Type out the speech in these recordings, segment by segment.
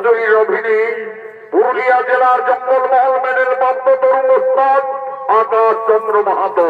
বিশ্বজয়ী অভিনী পুরুলিয়া জেলার জঙ্গলমহল মেডেল প্রাপ্ত তরুণ ওস্তাদ আকাশ চন্দ্র মাহাতো।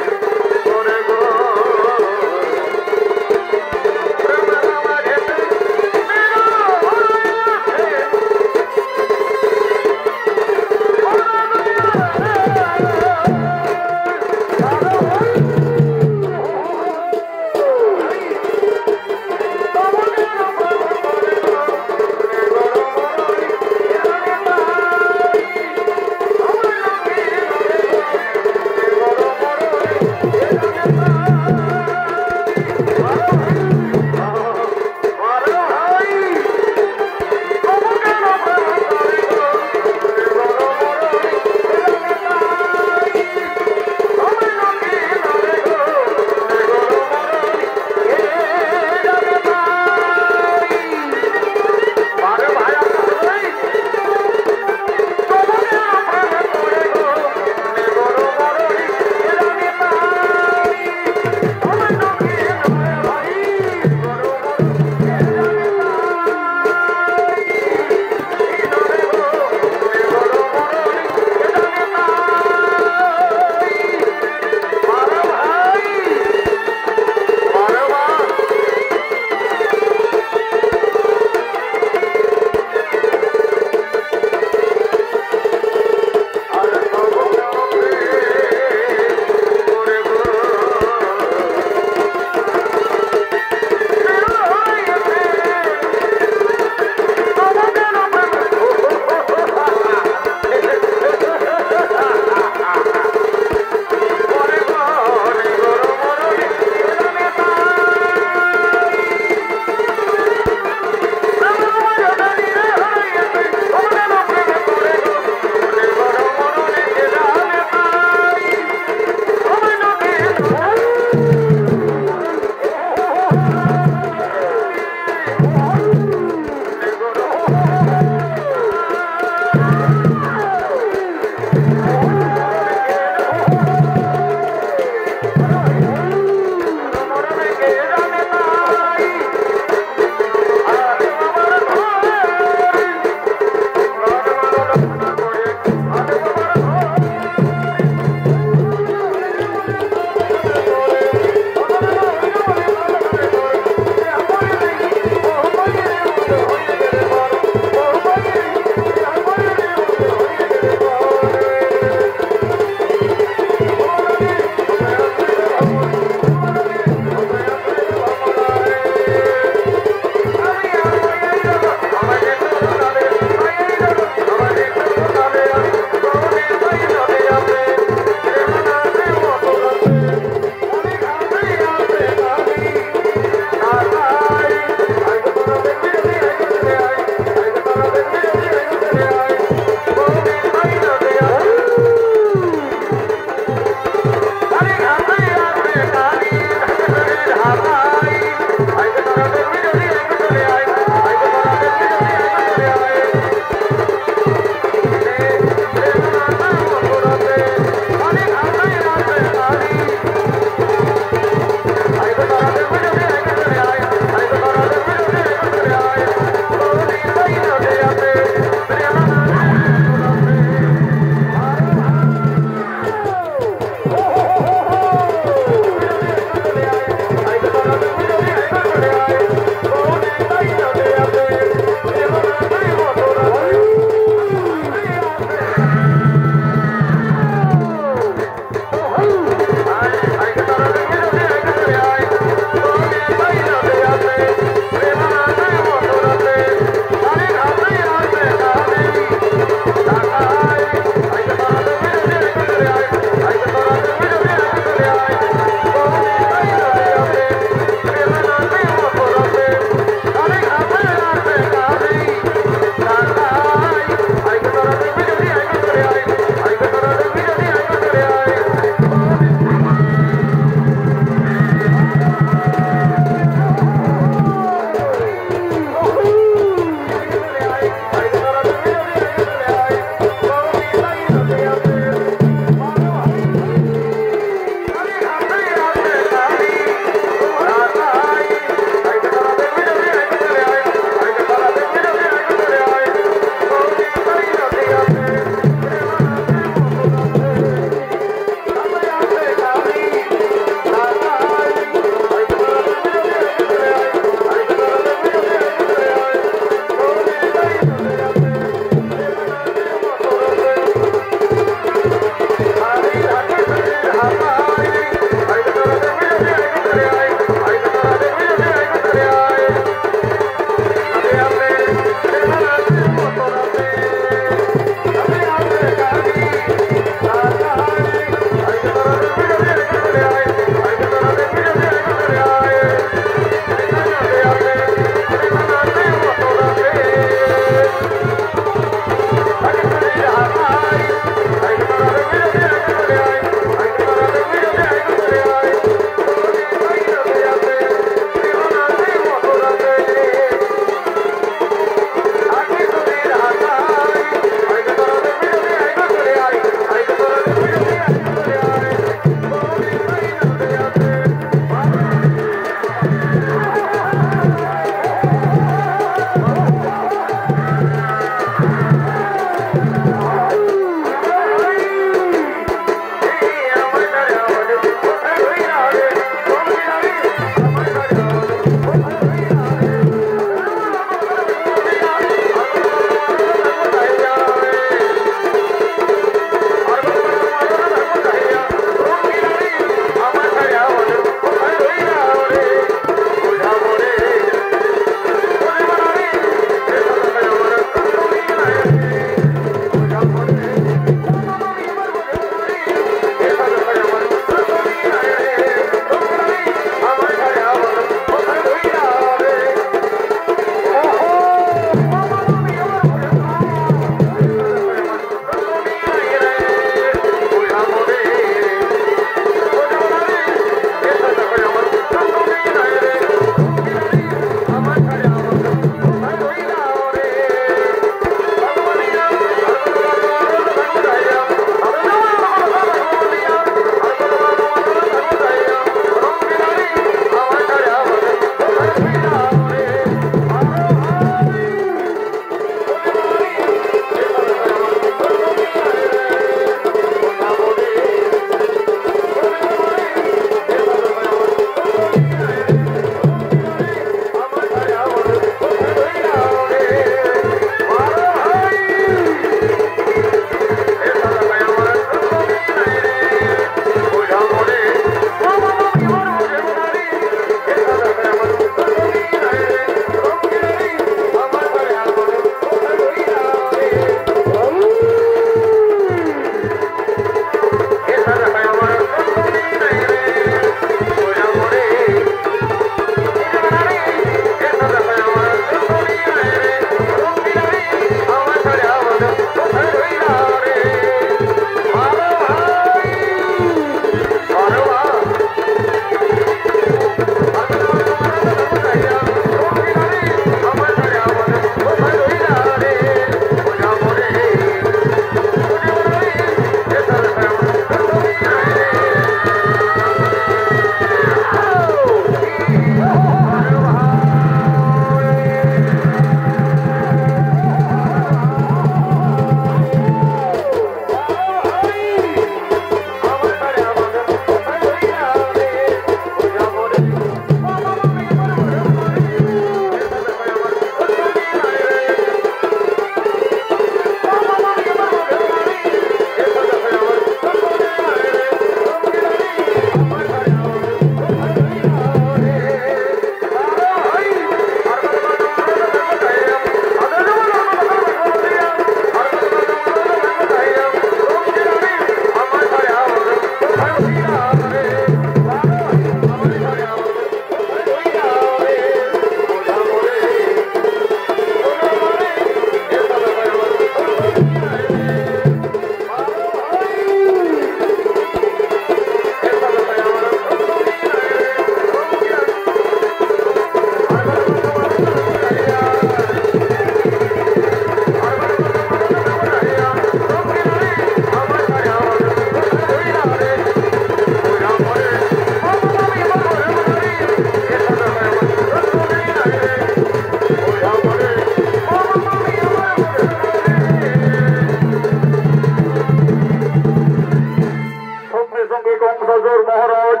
কংসাসুর মহারাজ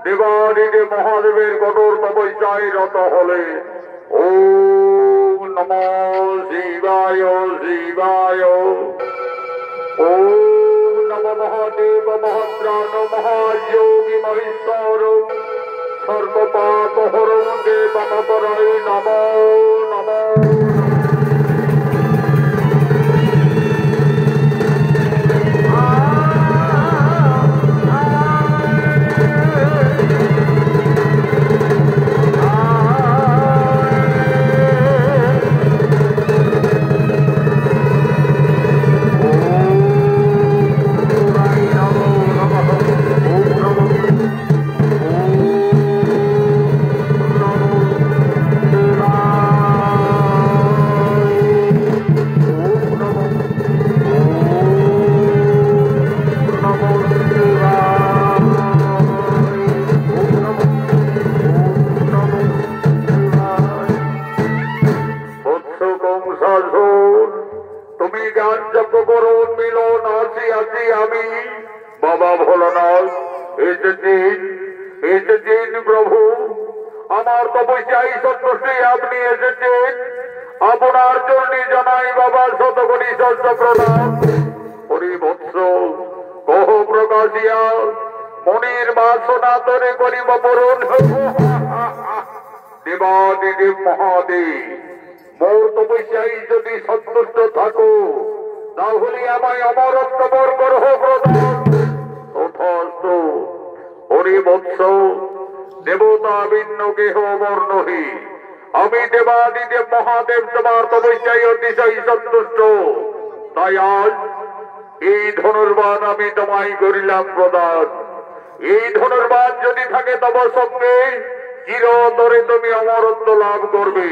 দেবাদিদেব মহাদেবের কঠোর তপস্যায় রত হলে ওম নমো শিবায় শিবায় ওম নমো মহাদেব মহাত্রাণ মহাযোগী মহেশ্বর সর্বপাপহরং দেবমপরায় নমো নমো। আমি বাবা ভোলানাথ এসেছেন প্রভু, আমার তপস্যায় সন্তুষ্টি আপনি এসেছেন, আপনার জন্য জানাই বাবা শতকোটি শস্য প্রণাম। হরিবৎস কহ প্রকাশিয়া মনির বাসনা তরে করিব পূরণ। দেবাদিদেব মহাদেব মোর তপস্যায় যদি সন্তুষ্ট থাকো তাহলে আমায় অমরত্ব বর করহ প্রদান। তথাস্তু। হরিবৎস দেবতা ভিন্ন কেহ অমর নহি, আমি দেবাদিদেব মহাদেব তোমার তপস্যায় অতিশয় সন্তুষ্ট, তাই আজ এই ধনুর্বাণ আমি তোমায় করিলাম প্রদান। এই ধনুর্বাণ যদি থাকে তব সঙ্গে চিরতরে তুমি অমরত্ব লাভ করবে।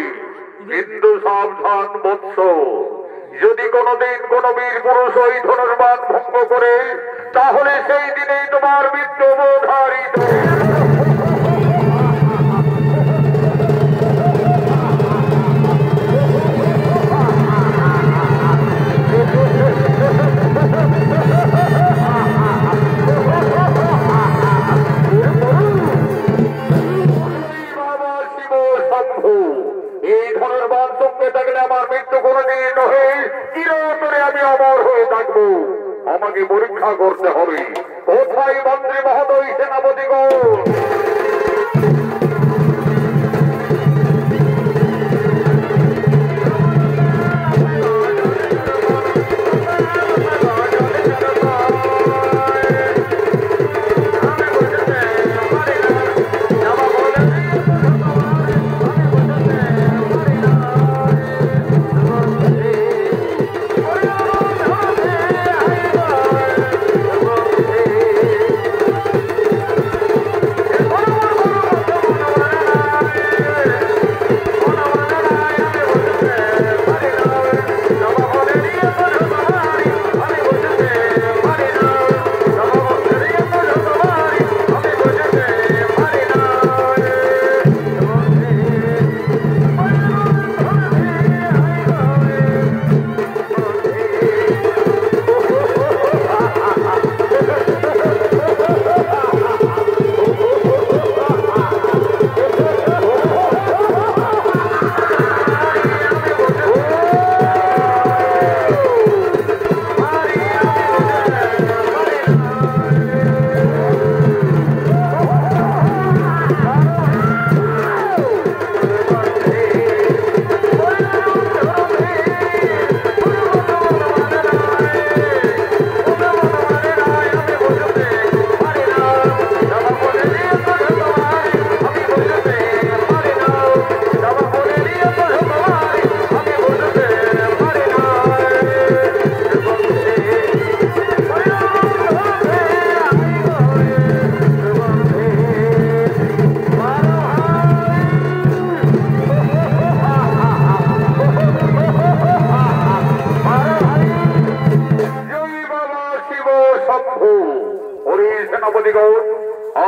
কিন্তু সাবধান বৎস, যদি কোনদিন কোন বীর পুরুষ ওই ধনুর্বাণ ভঙ্গ করে তাহলে সেই দিনেই তোমার মৃত্যু অবধারিত। এই ধনুর্বাণ সঙ্গে থাকলে আমার মৃত্যু কোনদিন নহে, চিরতরে আমি অমর হয়ে থাকবো। আমাকে পরীক্ষা করতে হবে। কোথায় মন্ত্রী মহোদয়, সেনাপতিগণ?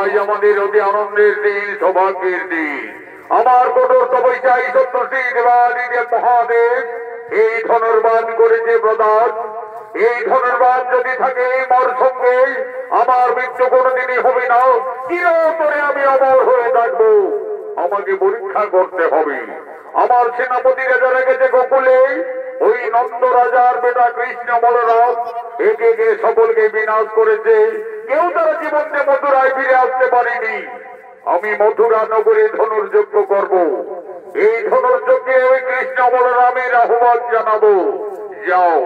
আজ আমাদের অতি আনন্দের দিন, সৌভাগ্যের দিন। আমার কঠোর তপস্যায় সন্তুষ্টি দেবাদিদেব মহাদেব এই ধনুর্বাণ করেছে প্রদান। এই ধনুর্বাদ যদি থাকে মোর সঙ্গে আমার মৃত্যু কোনোদিনই হবে না। চিরতরে আমি অমর হয়ে থাকবো। আমাকে পরীক্ষা করতে হবে। আমার সেনাপতিরা যারা গেছে গোকুলে, ওই নন্দ রাজার বেটা কৃষ্ণ বলরাম একে একে সকলকে বিনাশ করেছে। কেউ তারা জীবনে মথুরায় ফিরে আসতে পারেনি। আমি মথুরা নগরে ধনুর্যজ্ঞ করব। এই ধনুর্যজ্ঞে ওই কৃষ্ণ বলরামের আহ্বান জানাবো। যাও,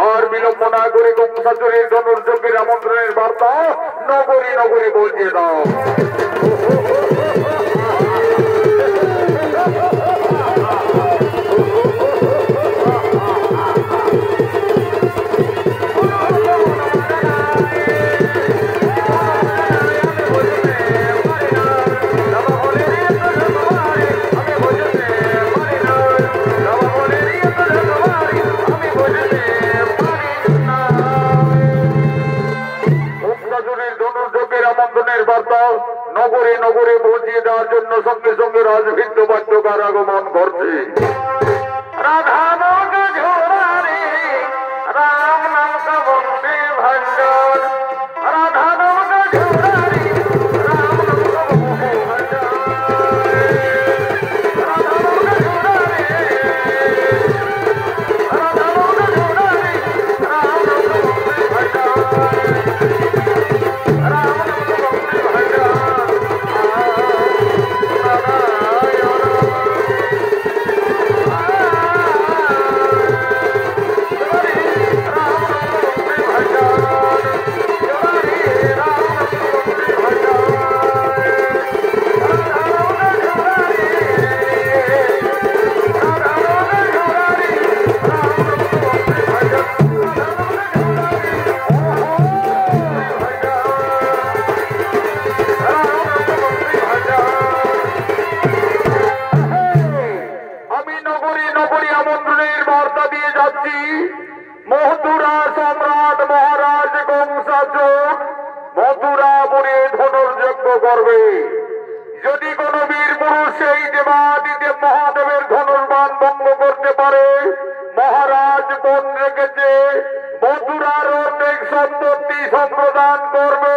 আর বিলম্ব না করে কংসাচরের ধনুর্যজ্ঞের আমন্ত্রণের বার্তা নগরে নগরে পৌঁছে দাও। নগরে নগরে পৌঁছিয়ে দেওয়ার জন্য সঙ্গে সঙ্গে রাজভিত্য বাদ্যকার আগমন করছে। রাধা রাম নাম বংশী ভঞ্জন, রাধা মথুরা সম্রাট মহারাজ কংসাচর মথুরাপুরে ধনুর্যজ্ঞ করবে। যদি কোন বীর পুরুষ সেই দেবাদিদেব মহাদেবের ধনুর্বাণ ভঙ্গ করতে পারে, মহারাজ কোন রেখেছে মথুরার অনেক সম্পত্তি সম্প্রদান করবে।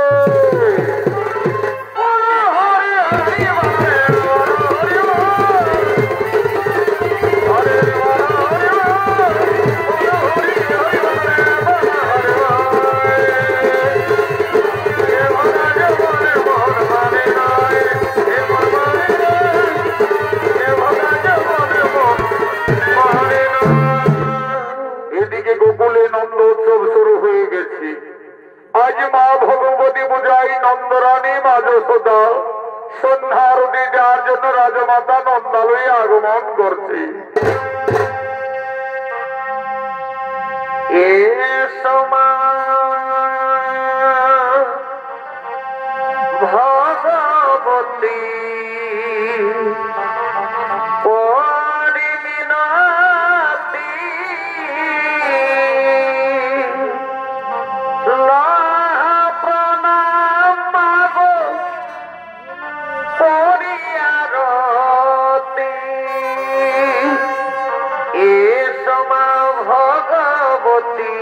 আজ মা ভগবতী পূজায় নন্দরানী মা যশোদা সন্ধ্যারতি যার জন্য রাজমাতা নন্দালয়ে আগমন করছে। এ ভগবতী ভগবতী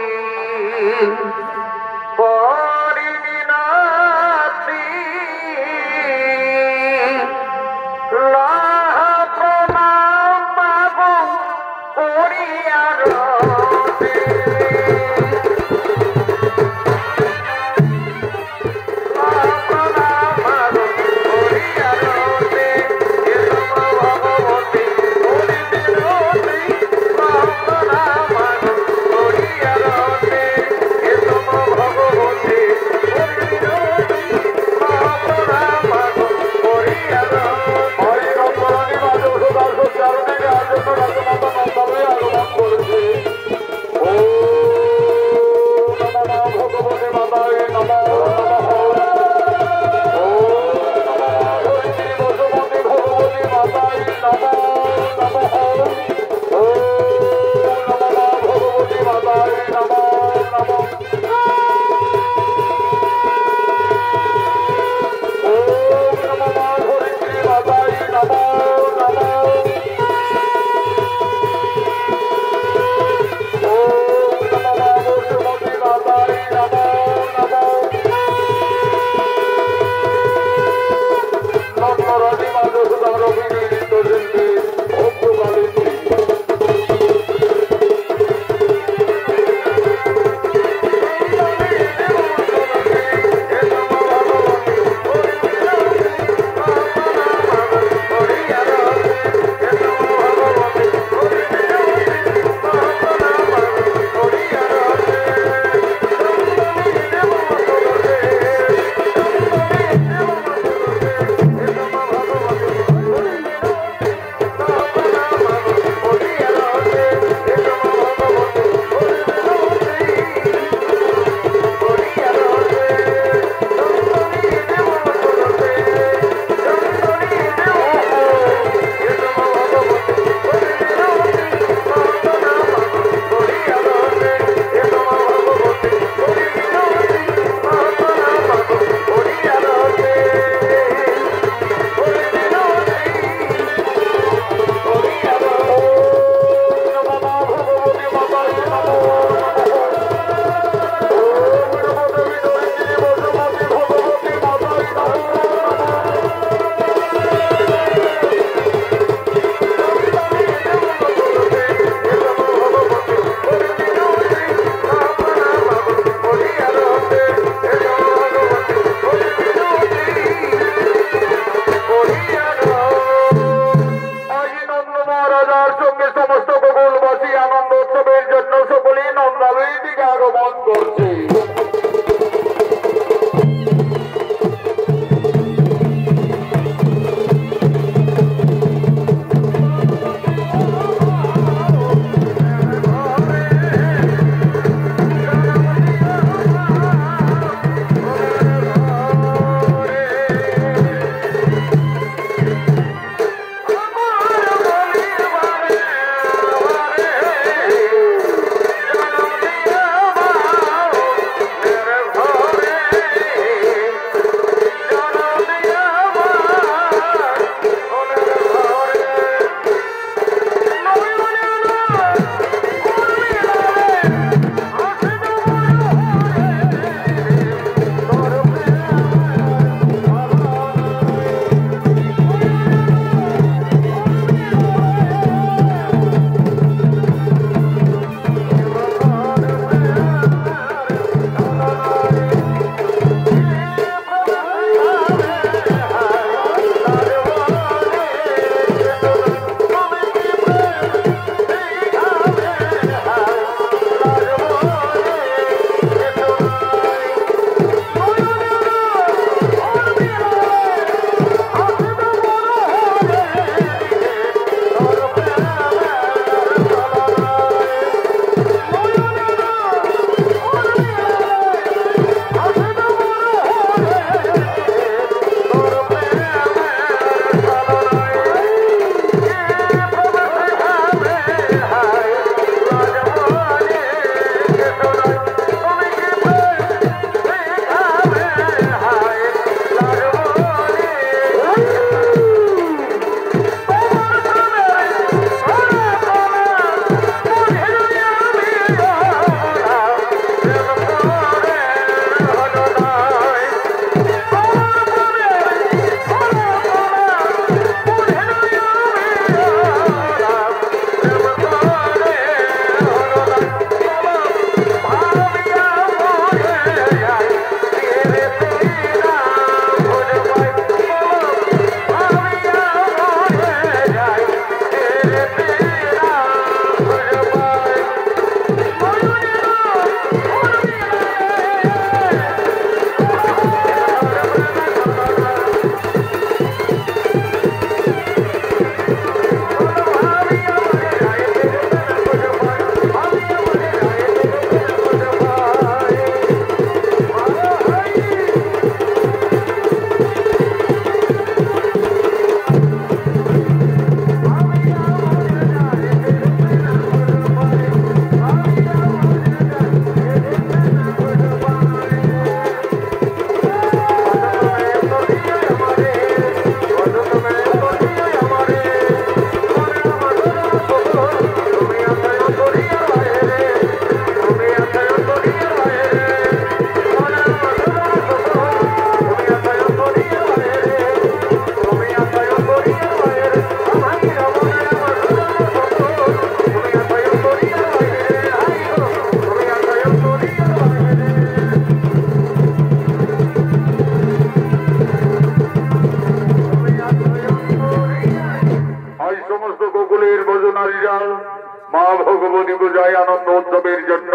বিজয় আনন্দ উৎসবের জন্য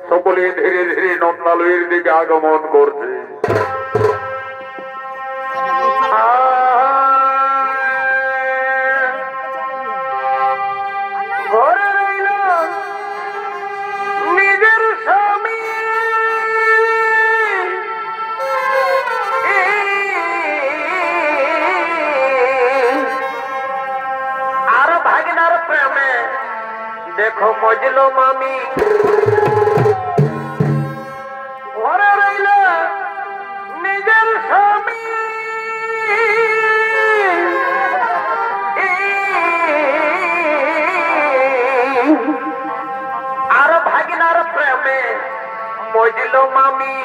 সকলে ধীরে ধীরে নন্দালয়ের দিকে আগমন করছে। নিজের স্বামী আর ভাগিনার প্রেমে দেখো মজলো মামি ঘরে রইল নিজের স্বামী আর ভাগিনার প্রেমে মজলো মামি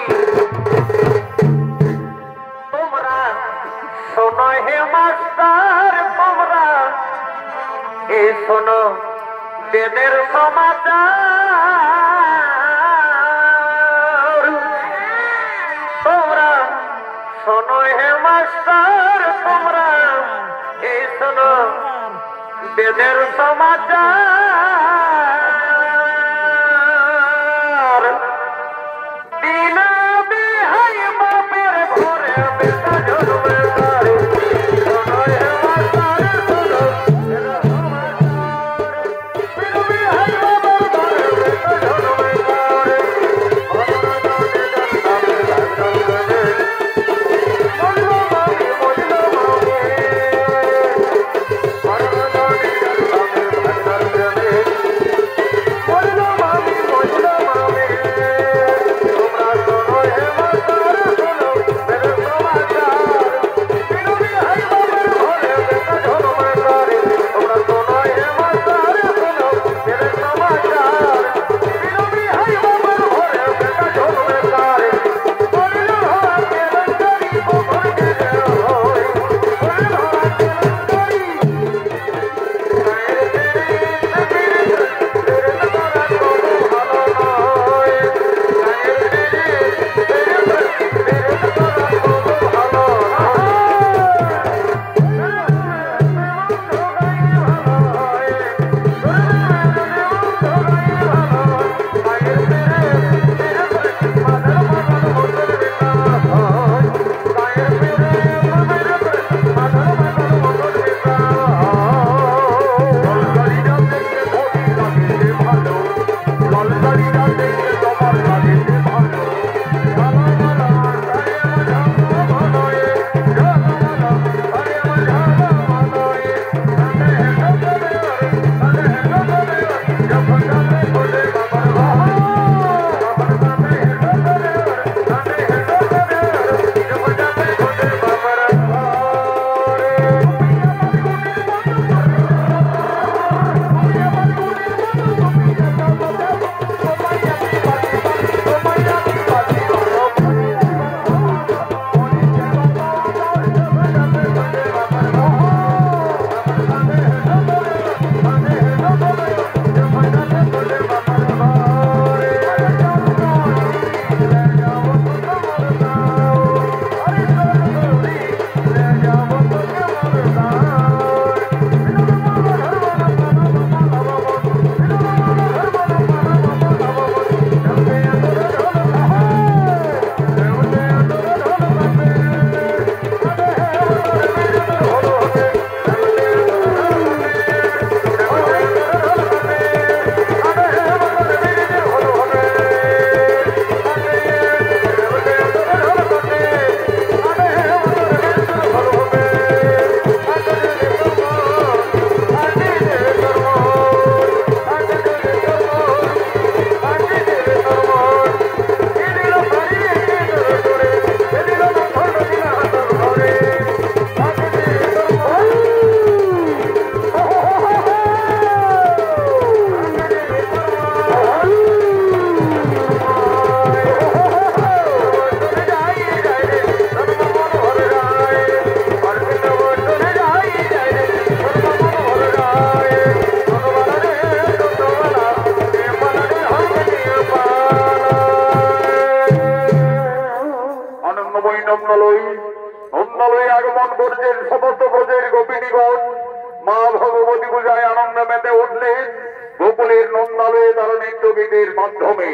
তোমরা শোনো হে মাস্টার তোমরা এই শোনো বেদের সমাচার তোমরা শোনো হে মাস্টার তোমরা এই শোনো বেদের সমাচার দিন বিহাই বাপের ঘরে বেটা জন্মে তারে শোনো হে মাস্টার শোনো বেদের নন্দালয়ে আগমন করছেন সমস্ত ব্রজের গোপিনীগণ মা ভগবতী পূজায় আনন্দ মেতে উঠলেন গোকুলের নন্দালয়ে তার নৃত্য গীতের মাধ্যমে।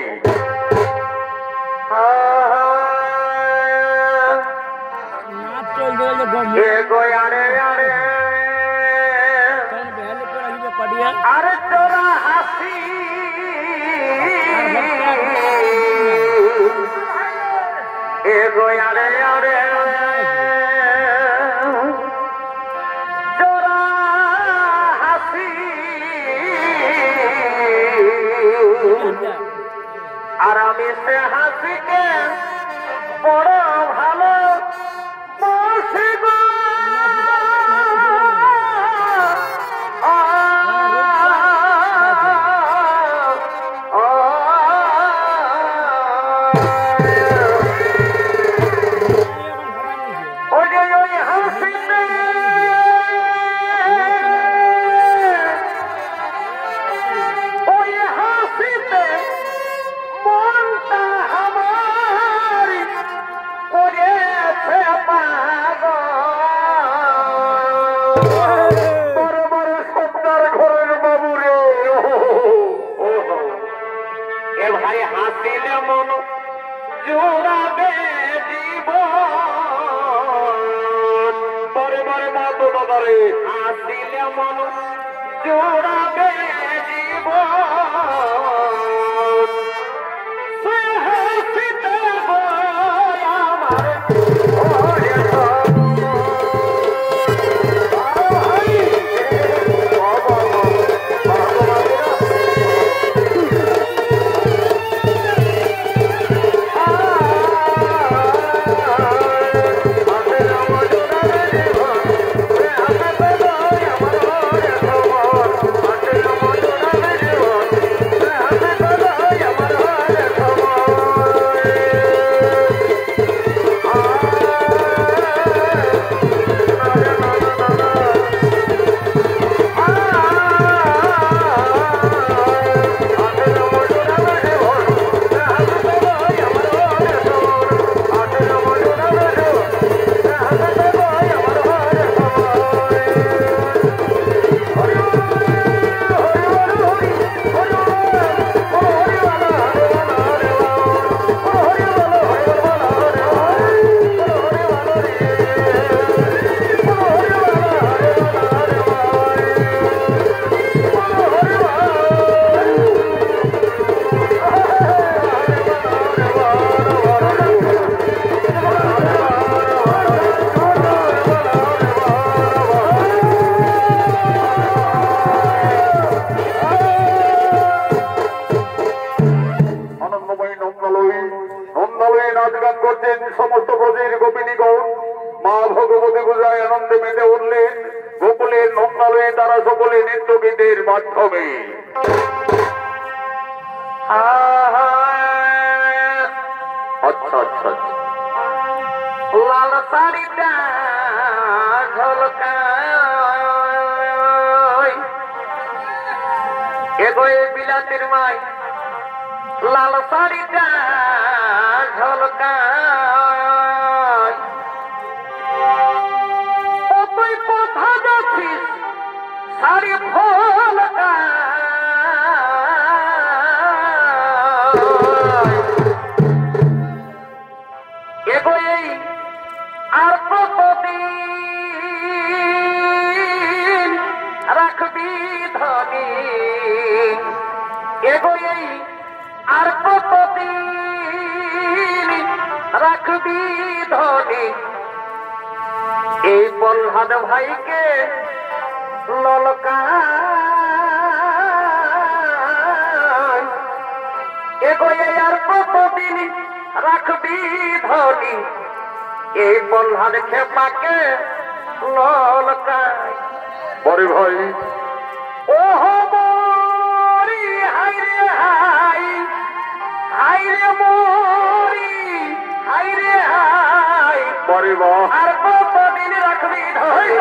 আরে তোরা হাসি আরে আরে তোরা হাসি আর আমি সে হাসিকে বড় ভালো বসিব ভাই হাসিলে মন জোড়াবে জীবন বরে বরে মত বাবারে হাসিলে মন জোড়াবে জীবন সে হাসিতে আমার সমস্ত ব্রজের গোপিনীগণ মা ভগবতী পূজায় আনন্দে মেতে উঠলেন গোকুলের নন্দালয়ে তারা সকলে নৃত্য গীতের মাধ্যমে। আচ্ছা আচ্ছা লাল শাড়িটা ঝলকায় এগোয় বিলাতের মাই লাল শাড়িটা ঝলকায় তুই কোথা যাচ্ছিস শাড়ি ফলকায় এগোয় আর কতদিন রাখবি ধনী এগোয় আর কতদিন রাখবি ধনী এই প্রহ্লাদ ভাইকে ললকায় এগোয় আর কতদিন রাখবি ধনী এই প্রহ্লাদ খেপাকে ললকায়। বরে ভাই ওহ মরি হাই রে হাই হাই রে মরি হাই রে হাই বরে বা আর কতদিন রাখবি ধনী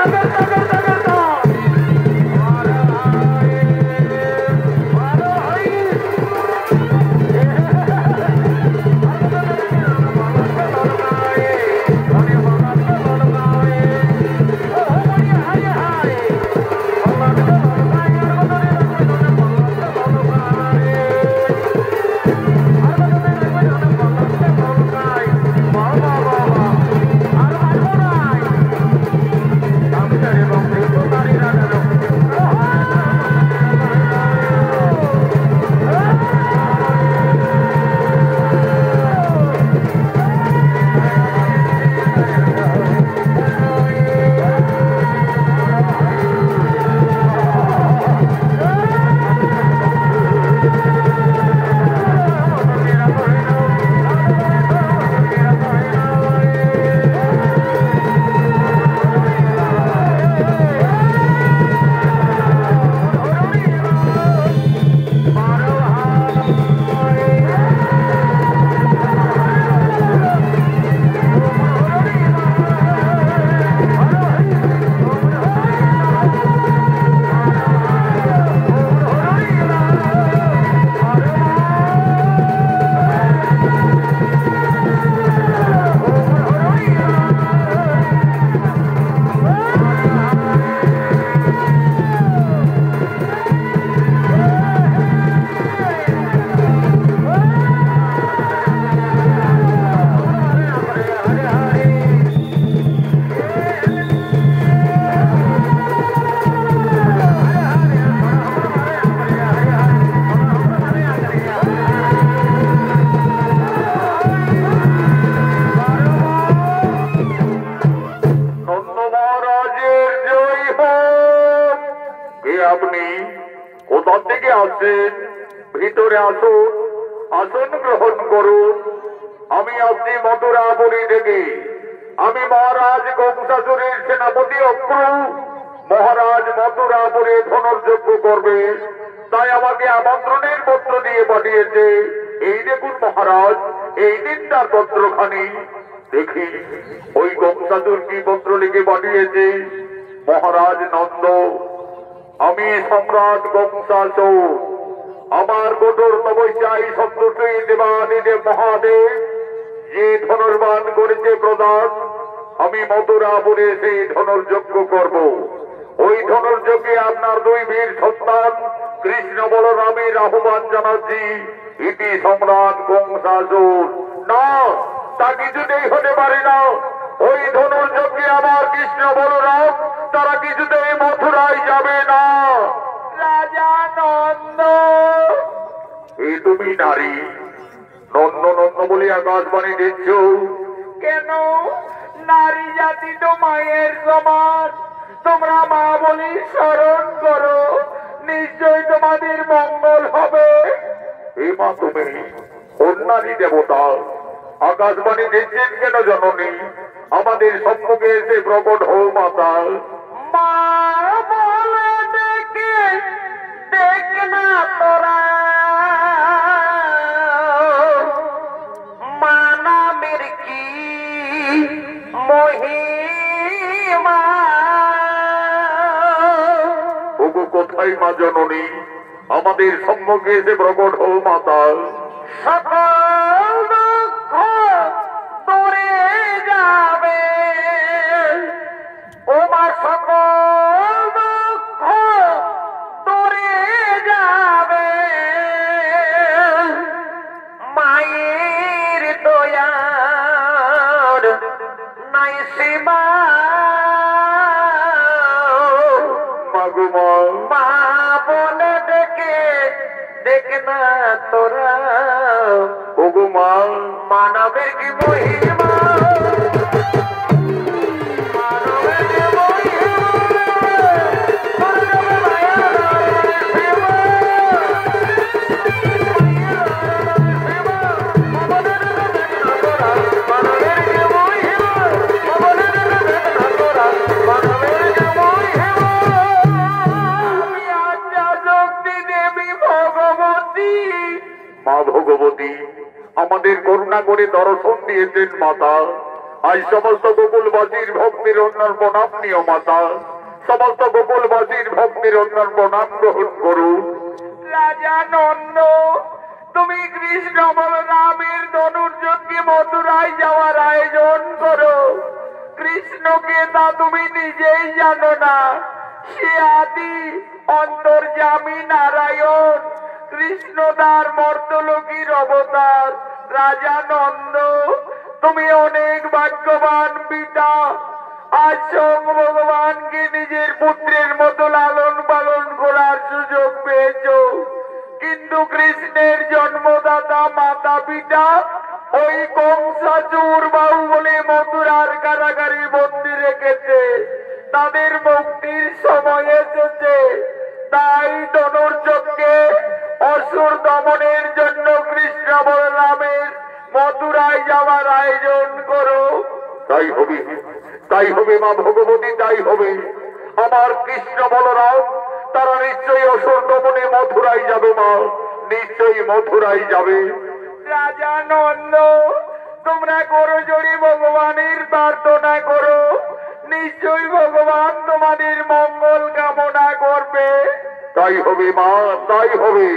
আপনি কোথা থেকে আসছেন? ভিতরে আসুন, আসন গ্রহণ করুন। আমি আসছি মথুরাপুরী থেকে। আমি মহারাজ কংসাসুরের সেনাপতি অক্রু। মহারাজ মথুরাপুরে ধনুর্যজ্ঞ করবে, তাই আমাকে আমন্ত্রণের পত্র দিয়ে পাঠিয়েছে। এই দেখুন মহারাজ, এই দিন তার পত্রখানি। দেখি ওই কংসাসুর কি পত্র লিখে পাঠিয়েছে। মহারাজ নন্দ, আমি সম্রাট কংসাসুর, আমার কঠোর তপস্যায় সন্তুষ্ট দেবাদিদেব মহাদেব যে ধনুর্বাণ করেছে প্রদান, আমি মথুরাপুরে সেই ধনুর্যজ্ঞ করব। ওই ধনুর্যজ্ঞে আপনার দুই বীর সন্তান কৃষ্ণ বলরামের আহ্বান জানাচ্ছি। ইতি সম্রাট কংসাসুর। না, তা কিছুতেই হতে পারে না। ওই ধনুর্যজ্ঞে আমার কৃষ্ণ বলরাম তারা কিছুতেই মথুরায় যাবে না। রাজা নন্দ, এই তুমি নারী, নন্দ নন্দ বলে আকাশবাণী দিচ্ছ কেন? নারী জাতি তো মায়ের সমান। তোমরা মা বলি স্মরণ করো, নিশ্চয় তোমাদের মঙ্গল হবে। এই মা তুমি কন্যারী দেবতা, আকাশবাণী দিচ্ছেন কেন জননী? আমাদের সম্মুখে এসে প্রকট হও মাতা। মা বলে ডেকে দেখ না তোরা, মা নামের কি মহিমা। ওগো কোথায় মা জননী? আমাদের সম্মুখে এসে প্রকট হও মাতা। সকল দুঃখ দূরে যাবে, ও মা সকল দুঃখ দূরে যাবে। মায়ের দয়ার নাই সীমা। মাগো মা, মা বলে ডেকে দেখ না তোরা, ওগো মা, মানবের কি মহিমা। মানবের কি মহিমা। মা ভগবতী আমাদের করুণা করে দর্শন দিয়েছেন মাতা। আজ সমস্ত গোকুলবাসীর ভক্তির অন্যান্য প্রণাম নিও মাতা। সমস্ত গোকুলবাসীর ভক্তির অন্যান্য প্রণাম গ্রহণ করুন। রাজা নন্দ, তুমি কৃষ্ণ বলরামের ধনুর্যজ্ঞে মথুরায় যাওয়ার আয়োজন করো। কৃষ্ণকে তা তুমি নিজেই জানো না। সে আদি অন্তর্যামী নারায়ণ। কৃষ্ণ তার মর্তলোকীর অবতার। রাজা নন্দ, তুমি অনেক ভাগ্যবান পিতা। আজ স্বয়ং ভগবানকে নিজের পুত্রের মতো লালন পালন করার সুযোগ পেয়েছ। কিন্তু কৃষ্ণের জন্মদাতা মাতা পিতা ওই কংসাসুর বাহু বলে মথুরার কারাগারে বন্দি রেখেছে। তাদের মুক্তির সময় এসেছে। তাই ধনুর্যজ্ঞে অসুর দমনের জন্য কৃষ্ণ বলরামের মথুরায় যাওয়ার আয়োজন করো। তাই হবে, তাই হবে মা ভগবতী, তাই হবে। আমার কৃষ্ণ বলরাম তারা নিশ্চয়ই অসুর দমনে মথুরায় যাবে মা, নিশ্চয়ই মথুরায় যাবে। রাজা নন্দ, তোমরা করো জোরে ভগবানের প্রার্থনা করো। নিশ্চয়ই ভগবান তোমাদের মঙ্গল কামনা করবে। তাই হবে মা, তাই হবে।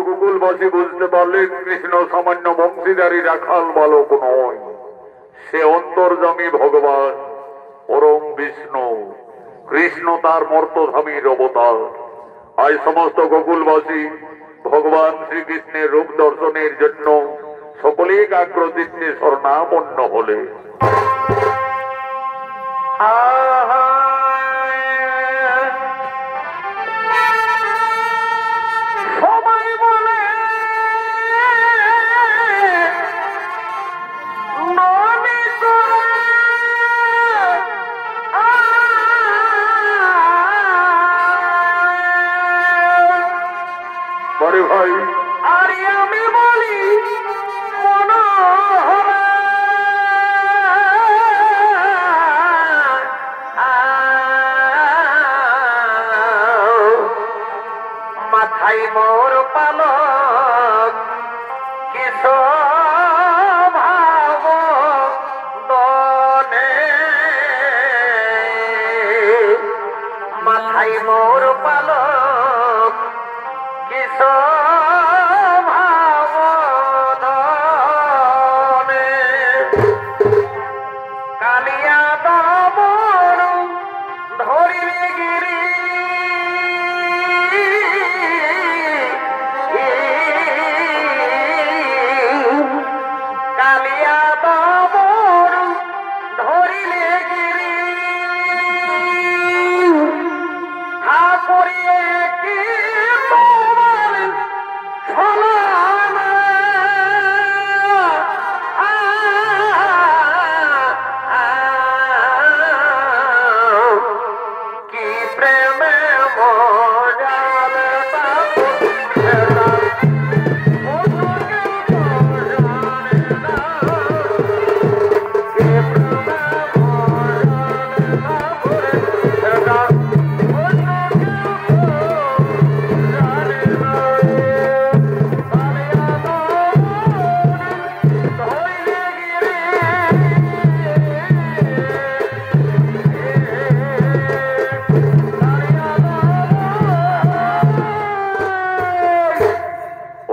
গোকুলবাসী বুঝতে পারলেন কৃষ্ণ সামান্য বংশীধারী রাখাল বালক নয়, সে অন্তর্যামী ভগবান পরম বিষ্ণু। কৃষ্ণ তার মর্তধামীর অবতার। আজ সমস্ত গোকুলবাসী ভগবান শ্রীকৃষ্ণের রূপ দর্শনের জন্য সকলেই একাগ্রচিত্তে শরণাপন্ন হলে। সবাই বলে ননি করে ভাই, আরে আমি বলি মনোহরা মাথায় মোর পালক কিস ভাব দনে মাথায় মোর পালক কিস ভাব দনে কালিয়া দমন ধরিবে গিরি কালিয়া দমন ধরিলে গিরি ঠাকুরিয়ে কি তোমার ছলনা কি প্রেমে মজাল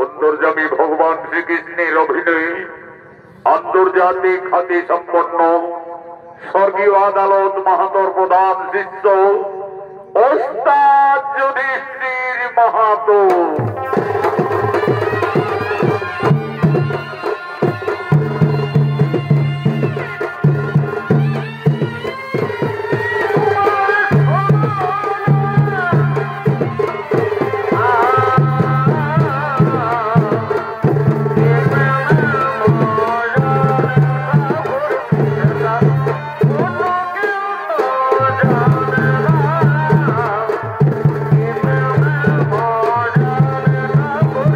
অন্তর্যামী ভগবান শ্রীকৃষ্ণের অভিনয়ে আন্তর্জাতিক খ্যাতি সম্পন্ন স্বর্গীয় আদালত মাহাতোর প্রধান শিষ্য ওস্তাদ যুধিষ্ঠির মাহাতো। Oh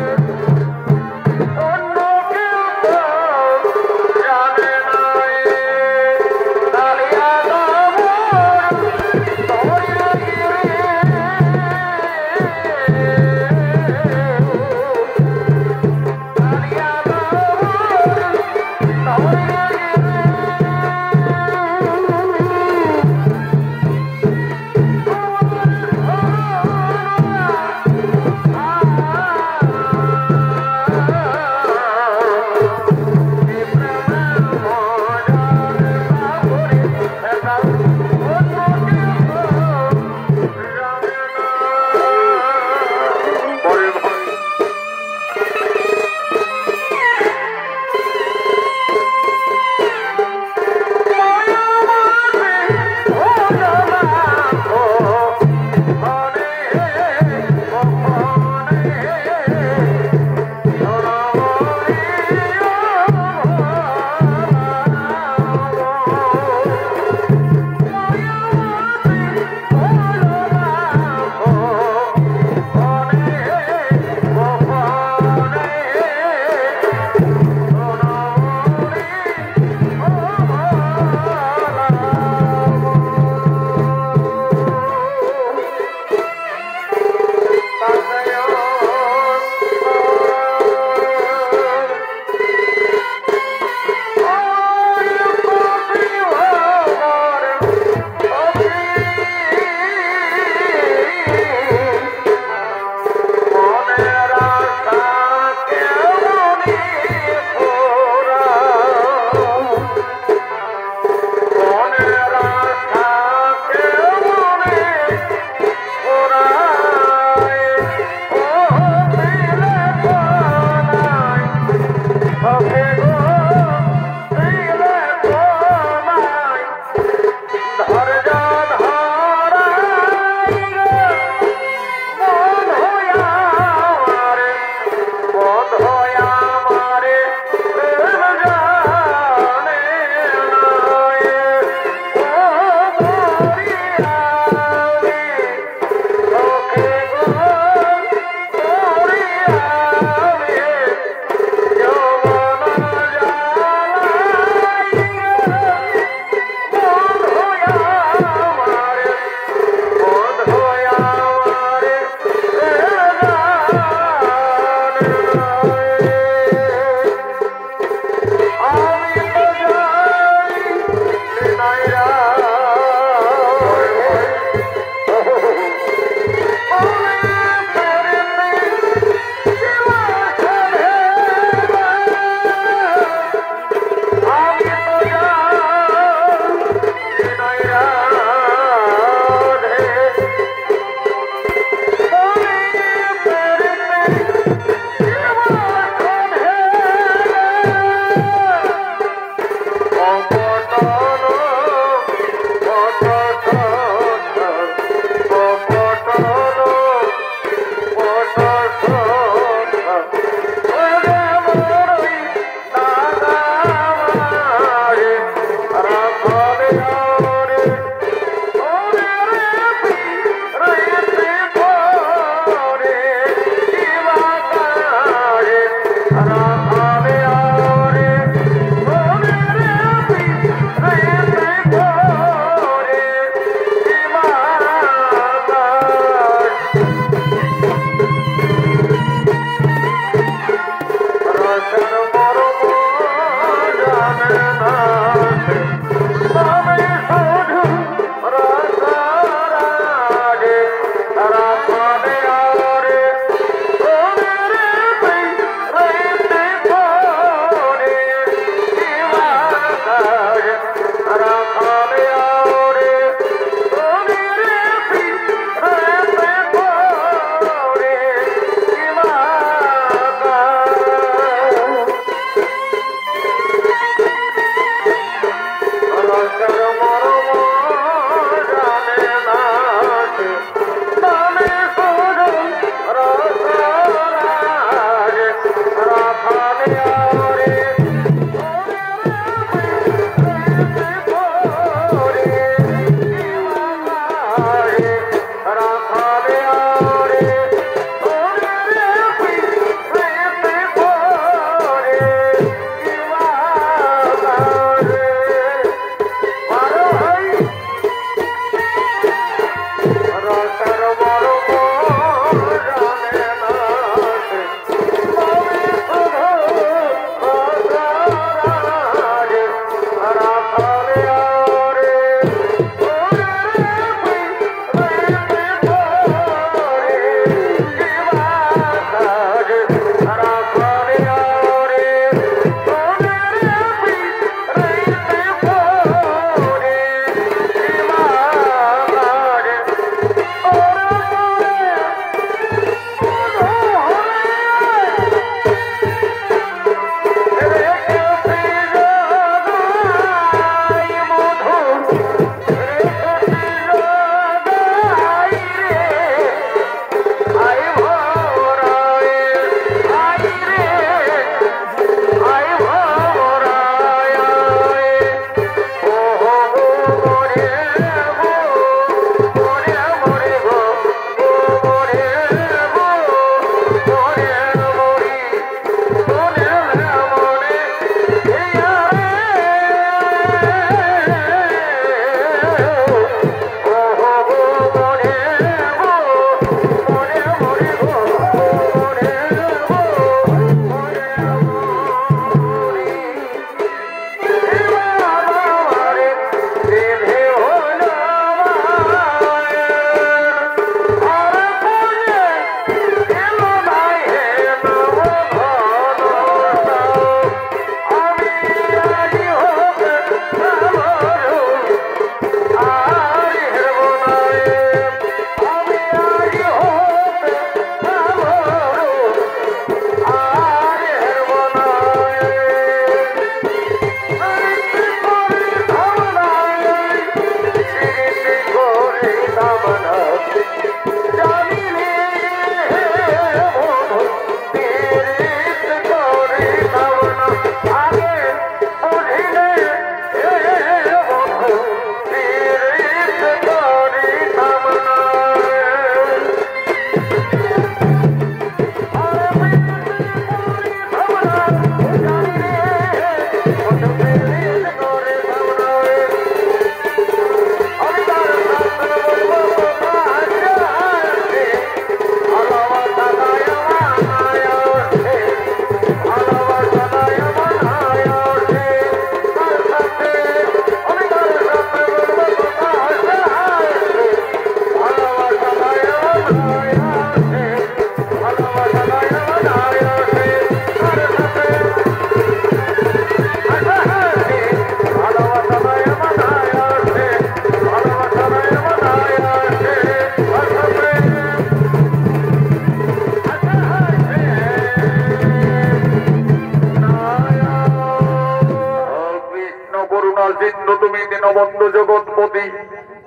সিন্ধু তুমি দীনবন্ধু জগৎপতি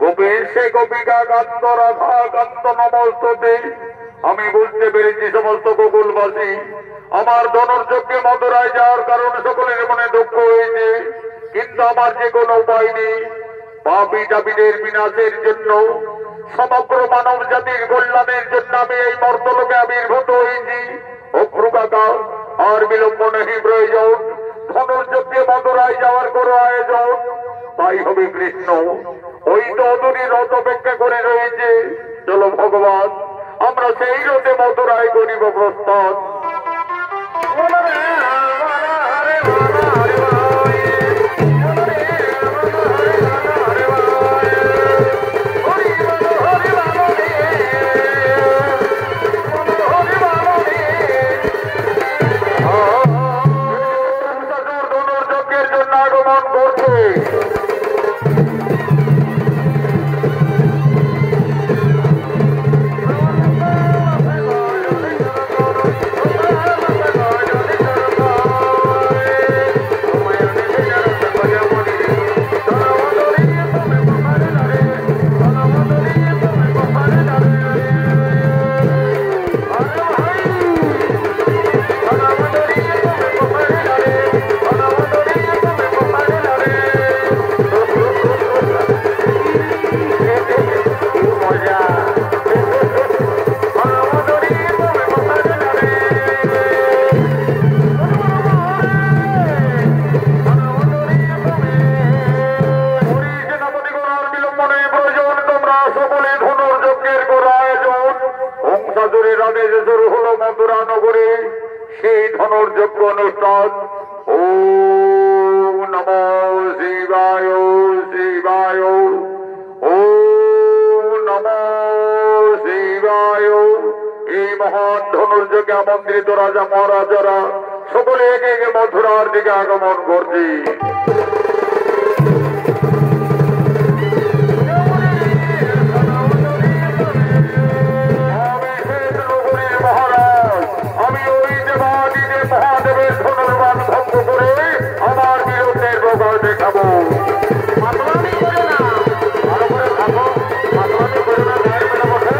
গোপীর সে গোপিকা কান্ত রাধা কান্ত নমস্তে। আমি বুঝতে পেরেছি সমস্ত গোকুলবাসী আমার ধনুর্যজ্ঞে মথুরায় যাওয়ার কারণে সকলের মনে দুঃখ হয়েছে, কিন্তু আমার যে কোনো উপায় নেই। পাপী টাপীদের বিনাশের জন্য সমগ্র মানব জাতির কল্যাণের জন্য আমি এই মর্তলোকে আবির্ভূত হয়েছি। অপ্রু কাকা আর বিলম্ব নেই প্রয়োজন, ধনুর্যজ্ঞে মথুরায় যাওয়ার কোনো আয়োজন তাই হবে কৃষ্ণ। ওই তো অদূরী রথ অপেক্ষা করে রয়েছে। চলো ভগবান, আমরা সেই রথে মথুরায় করিব প্রস্থান। ধনুর্যজ্ঞের জন্য আগমন করছে। হলো মথুরা নগরে সেই ধনুর্যজ্ঞ অনুষ্ঠান। ওম নমো শিবায় শিবায়, ওম নমো শিবায়। এই মহান ধনুর্যজ্ঞে আমন্ত্রিত রাজা মহারাজারা সকলে একে একে মথুরার দিকে আগমন করছে। মহাদেবের ধনুর্বাণ ভঙ্গ করে আমার বিরুদ্ধে প্রকাশ দেখাবো। মাতলামি করে না, ভালো করে থাকো, মাতলামি করে না, গায়ের বেলা বসে।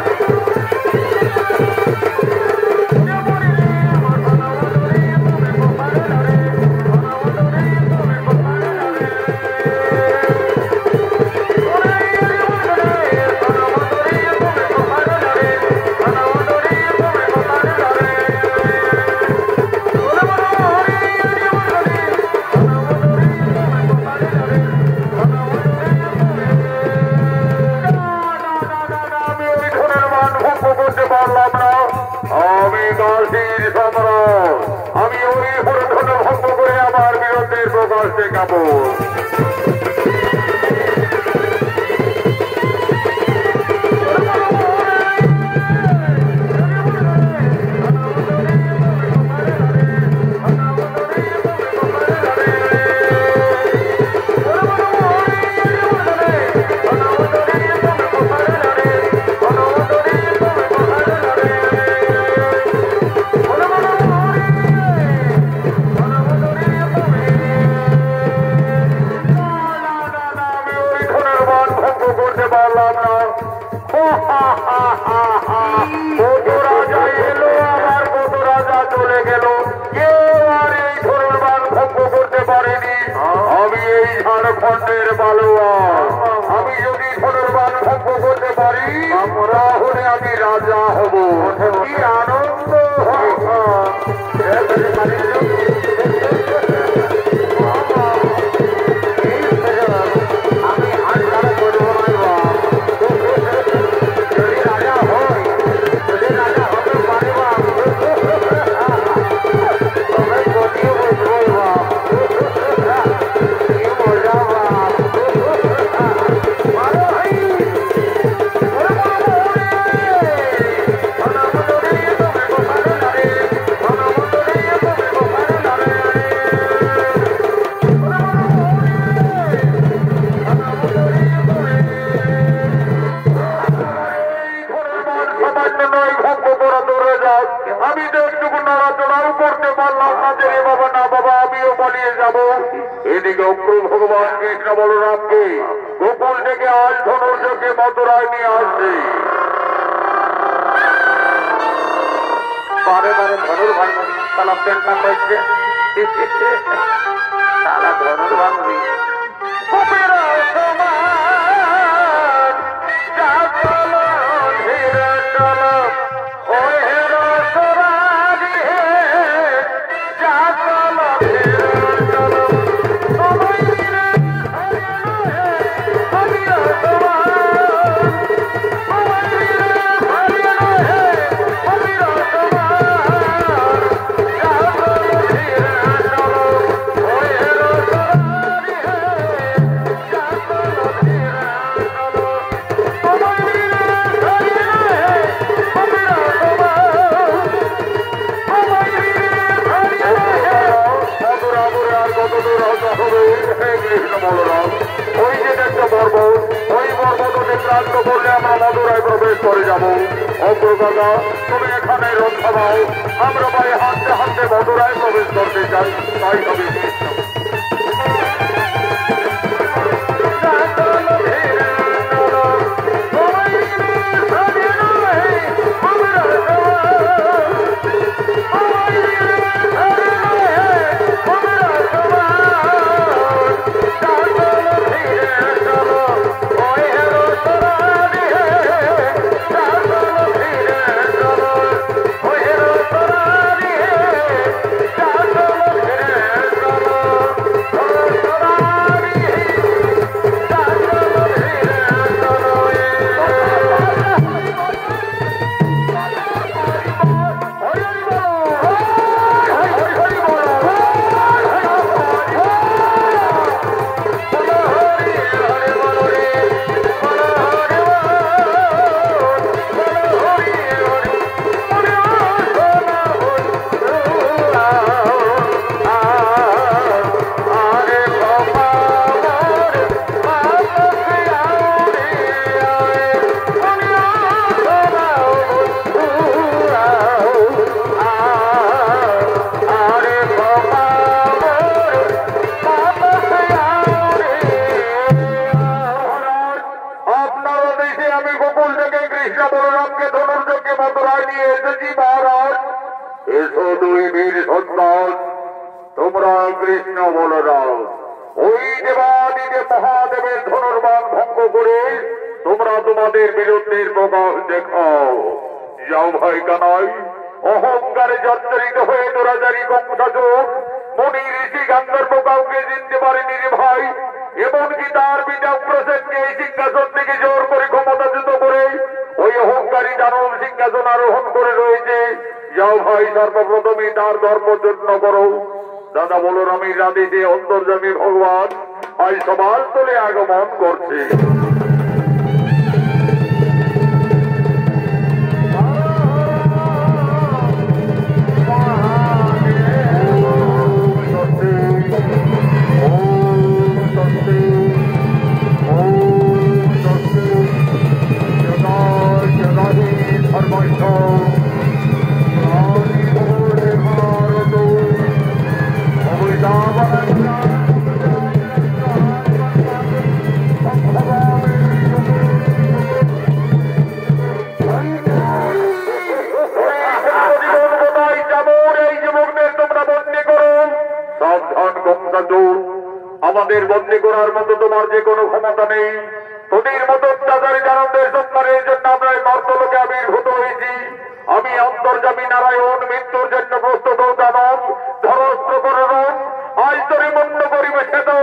সামান্য নয় ভঙ্গ করা দৌড়ে যাক। আমি তো একটুকু নড়াচড়াও করতে পারলাম না যে রে বাবা, না বাবা আমিও পালিয়ে যাব। এদিকে অগ্র ভগবান কৃষ্ণ বলরামকে গোকুল থেকে আজ ধনুর্যকে মথুরায় নিয়ে আসছে। বারে বারে ধনুর ভাঙবি তালা প্যান্টটা করছে, তালা ধনুর ভাঙবি ওই যে একটা পর্বত, ওই পর্বত প্রান্ত করলে আমরা মধুরায় প্রবেশ করে যাবো। অগ্রগাদা তুমি এখানে রক্ষা পাও, আমরা ভাই হাঁটতে হাঁটতে মধুরায় প্রবেশ করতে চাই, তাই হবে। তোমরা কৃষ্ণ বলরাম ওই দেবাদিদেব মহাদেবের ধনুর্বাণ ভঙ্গ করে তোমরা তোমাদের বিরুদ্ধের প্রকাশ দেখাও। যাও ভাই কানাই, অহংকারে জর্জরিত হয়ে দোরাজারি কংসাসুর মুনি ঋষি গান্ধর্ব কাউকে জিততে পারেনি রে ভাই। এমনকি তার পিতা উগ্রসেনকে এই সিংহাসন থেকে জোর করে ক্ষমতাচ্যুত করে ওই অহংকারী দানব সিংহাসন আরোহণ করে রয়েছে। যাও ভাই সর্বপ্রথমই তার ধর্ম যত্ন করো। দাদা বলরামের আদেশে অন্তর্যামী ভগবান আজ সবার তলে আগমন করছে। আমাদের বন্দী করার মতো তোমার যে কোনো ক্ষমতা নেই। তোদের মতো অত্যাচারী দানবদের সংহারের জন্য আমরা মর্তলোকে আবির্ভূত হয়েছি। আমি অন্তর্যামী নারায়ণ, মৃত্যুর জন্য প্রস্তুত দানব ধরস্ত্র করণ আজ তোরে মন্দ পরিবেশে তো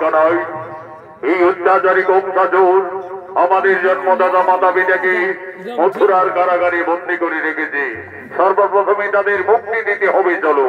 জানাই, এই অত্যাচারী কংসাসুর আমাদের জন্মদাতা মাতা পিতাকে মথুরার কারাগারে বন্দী করে রেখেছে। সর্বপ্রথমে তাদের মুক্তি দিতে হবে। চলো।